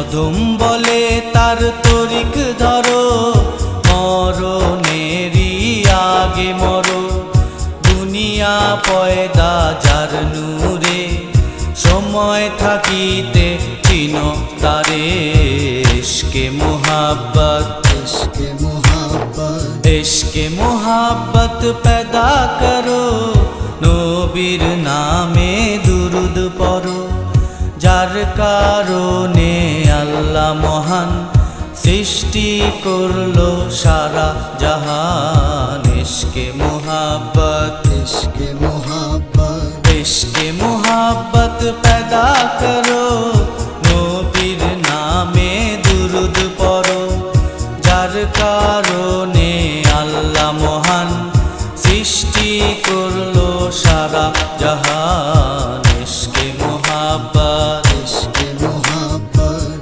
কদম বলে তার তরিক ধরো, মরণেরই আগে মরো। দুনিয়া পয়দা যার নূরে, সময় থাকিতে চিনো তারে। ইশকে মুহাব্বত, इश्क़ मोहब्बत, इश्क़े मोहब्बत पैदा करो, নবীর নামে দুরুদ পড়ো। যার কারণে আল্লাহ মহান সৃষ্টি করলো সারা জাহান। ইশকে মুহাব্বত, इश्क़ मोहब्बत, इश्क़े मोहब्बत पैदा करो।